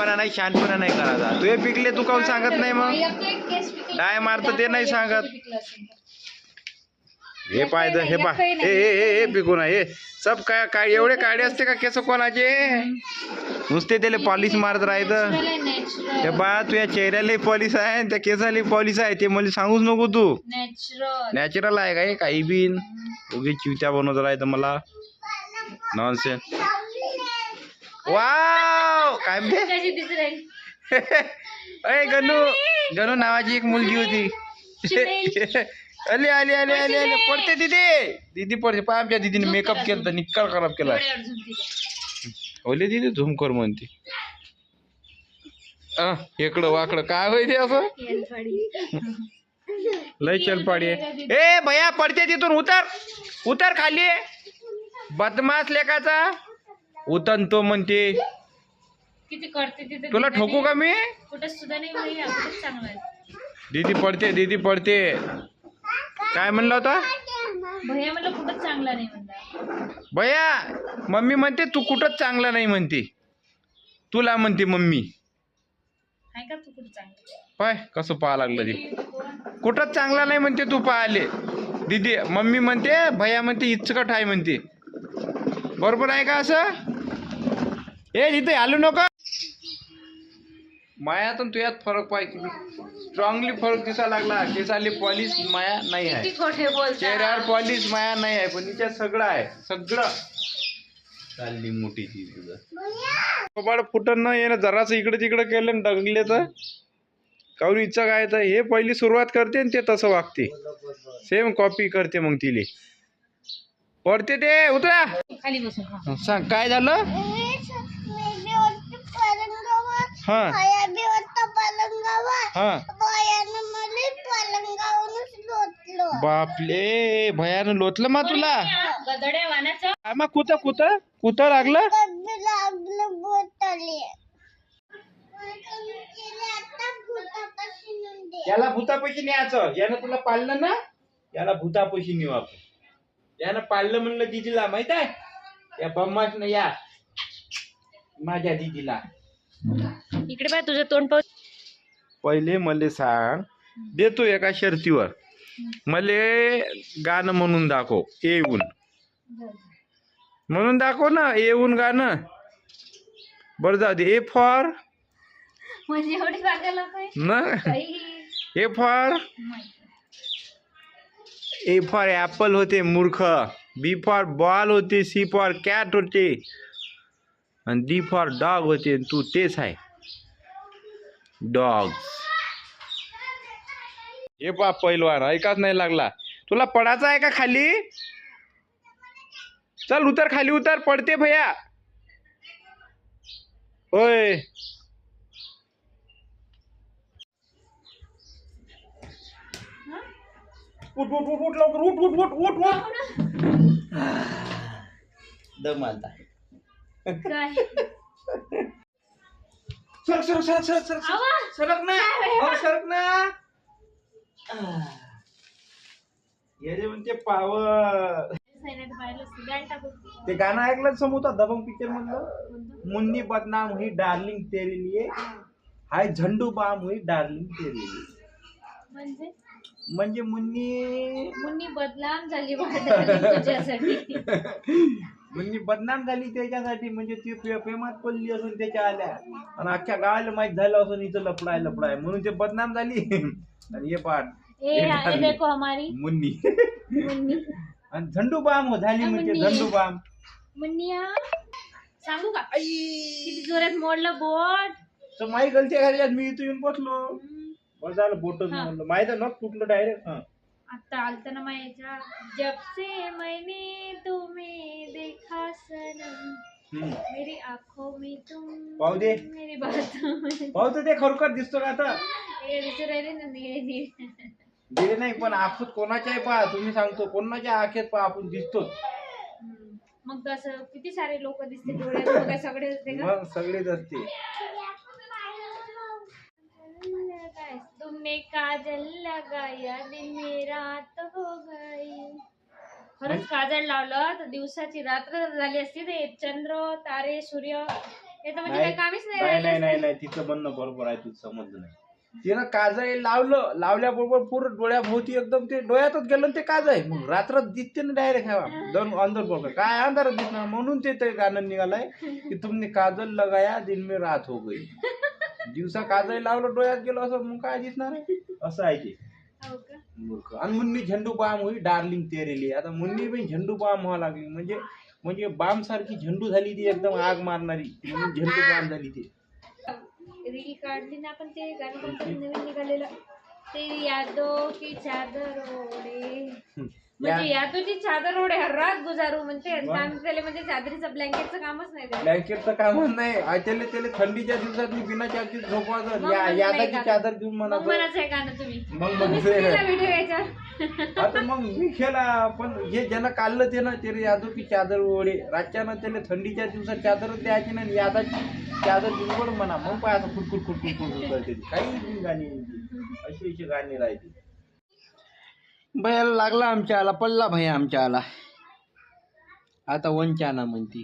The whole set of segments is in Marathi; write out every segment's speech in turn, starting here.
येडेपणा नाही, शहाणपणा नाही करायचा. तू हे पिकले तू काऊन सांगत नाही मग? डाय मारत ते नाही सांगत. हे पाहिजे हे पा हे पिकू ना हे सब काय एवढे काळे असते का केस कोणाचे? नुसते त्याला पॉलिश मारत राहायचं. हे बा तुझ्या चेहऱ्याला पॉलिश आहे, त्या केसाला पॉलिश आहे, ते मला सांगूच नको. तू नॅचरल आहे का? काही बिन उगी चिवत्या बनवत राहायचं मला. नॉनसेन्स. वाव काय अय गणू नावाची एक मुलगी होती. आली आली आली आली आली पडते दीदी पडते. पाय आमच्या दीदीने मेकअप केला तर निक्कार खराब केला. ओले दीदी झूम कर म्हणते. इकडं वाकडं काय होईल असं? लय चलपाडी आहे. ए भैया पडते तिथून उतर खाली. बदमाश लेकाचा उतन तो म्हणते. किती करते तिथे तुला ठोकू का मी? कुठे सुद्धा नाही भैया, कुठे चांगला आहे. दीदी पडते. काय म्हणलं होता भैया? म्हणलं कुठं चांगला नाही म्हणला भैया. मम्मी म्हणते तू कुठंच चांगला नाही म्हणते. तुला म्हणते मम्मी. आहे का तू कुठं चांगला? पाय कसं पाहा लागलं ते. कुठंच चांगला नाही म्हणते तू. पाहिले दीदी मम्मी म्हणते, भैया म्हणते इचकट आहे म्हणते. बरोबर आहे का असं? ए तिथे आलू नको. मायातून तुझ्यात फरक पाहिजे. स्ट्रॉंगली फरक दिसा लागला. केसाली पॉलिश माया नाही आहे, चेहऱ्यावर पॉलिश माया नाही आहे, पण तिच्यात सगळं आहे. सगळं चालली मोठी ती तुझं फुटन न येणं. जरासं इकडे तिकडे केलं डंगले तर काऊन इच्छा काय तर हे पहिली सुरुवात करते आणि ते तसं वागते. सेम कॉपी करते. मग तिले पडते ते. उतरा खाली बसून सांग काय झालं? हा बापले भयानं लोटलं मा तुला? मग कुत लागलं. याला भूतापैकी न्यायचं. यानं तुला पाळलं ना, याला भूतापैकी नेऊ आपण. यानं पाळलं म्हणलं दिदीला माहित आहे. या बम्माच या माझ्या दिदीला. इकडे पाय तुझं तोंड पाहू. पहिले मले सांग, देतो एका शर्तीवर, मले गाणं म्हणून दाखव. येऊन म्हणून दाखव ना. येऊन गाणं. बरं जाऊ दे. ए फॉर म्हणजे एवढी वागायला ना. ए फॉर ऍपल होते मूर्ख. बी फॉर बॉल होते. सी फॉर कॅट होते. आणि डी फॉर डॉग होते. तू तेच आहे डॉग. हे पा पहिलवान ऐकाच नाही लागला. तुला पडायचं आहे का खाली? चल उतर खाली उतर. पडते भैया. होय उठ उठ उठ उठ लवकर उठ उठ उठ उठ उठ. दम आलता. काय सरक ना. ये म्हणते पावर. ते गाणं ऐकलं समोर दबंग पिक्चर मधलं. मुन्नी बदनाम हुई डार्लिंग तेरे लिए, हाय झंडू बाम हुई डार्लिंग तेरे लिए. म्हणजे मुन्नी बदनाम झाली तुझ्यासाठी. मुन्नी बदनाम झाली त्याच्यासाठी. म्हणजे ती प्रेमात पडली असून त्याच्या आल्या आणि अख्ख्या गावाला माहित झालं असून हिचं लफडाय म्हणून ते बदनाम झाली. आणि हे पाठ देखो हमारी मुन्नी आणि झंडू बाम झाली. म्हणजे झंडू बाम. मुन्निया सांगू का किती जोरात मोडलं बोट. तर माही गलती घाली. मी इथं येऊन बसलो. बरं झालं बोटच मोडलं. माहित आहे ना तुटलं डायरेक्ट. आता आलता ना मायाच्या. जब से मैंने तुम्हें देखा सनम, मेरी आंखों में तुम, पाहू दे मेरी बातों में. पाहू ते खरोखर दिसतो का आता? दिसू राहिले ना. दिले नाही पण आपण कोणाच्या पहा. तुम्ही सांगतो कोणाच्या आखेत पहा आपण दिसतो. मग असं किती सारे लोक दिसते डोळ्यात. सगळे असते का? मग सगळेच असते. तुमने काजल लगाया दिन में रात हो गई. खरंच काजळ लावलं तर दिवसाची रात्र झाली असती. ते चंद्र तारे सूर्य हे तर म्हणजे काही कामीच नाही नाही राहिलं. नाही नाही तिचं म्हणणं बरोबर आहे, तुझं समजलं नाही. तिनं काजळ लावल्याबरोबर पूर्ण डोळ्याभोवती एकदम ते डोळ्यातच गेलं ना ते काजळ. मग रात्र दिसते ना डायरेक्ट हवा दोन अंदर बघ काय अंधार दिसणार. म्हणून ते गाणं निघालंय की तुमने काजल लगाया दिन में रात हो गई. दिवसा काजळ लावलं डोळ्यात गेलो असं मग काय दिसणार आहे. असं आहे ते हो का? मूर्ख. आणि मुन्नी झेंडू बाम होई डार्लिंग तेरेली. आता मुन्नी पण झेंडू बाम व्हावं लागली. म्हणजे म्हणजे बाम सारखी झेंडू झाली ती एकदम आग मारणारी म्हणून झेंडू बाम झाली ती. रील काढली ना आपण ते गाणं कोणतं नवीन निघालेलं ते यादो की चादर ओढे म्हणजे यादोची चादर ओढे हर रात गुजारू म्हणते काम केले म्हणजे चादरीचं ब्लँकेटचं कामच नाही त्याला. ब्लँकेटचं कामच नाही. त्याला थंडीच्या दिवसात मी बिना चादरीत झोपवायचं यादाची चादर घेऊन मग म्हणायचं. म्हणायचं आहे गाणं तुम्ही मग तुम्हीच केला व्हिडिओ याच्यावर. आता मग मी केला पण हे ज्यानं काढलं ते ना ते यादव की चादर ओढे रातच्यानं त्याला थंडीच्या दिवसात चादरच द्यायची नाही. यादाची चादर बिनवड म्हणा मग पाय असं खुटखुट करते काही गाणी अशी गाणी राहते. भयाला लागला आमच्या आला पडला भया आमच्या आला आता वंचाना म्हणती.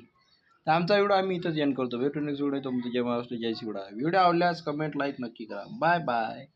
तर आमचा व्हिडिओ आम्ही इथंच एंड करतो. भेटून नेक्स्ट व्हिडिओ तुमचं जेव्हा असतो जय शिवडा. व्हिडिओ आवडल्यास कमेंट लाईक नक्की करा. Bye bye.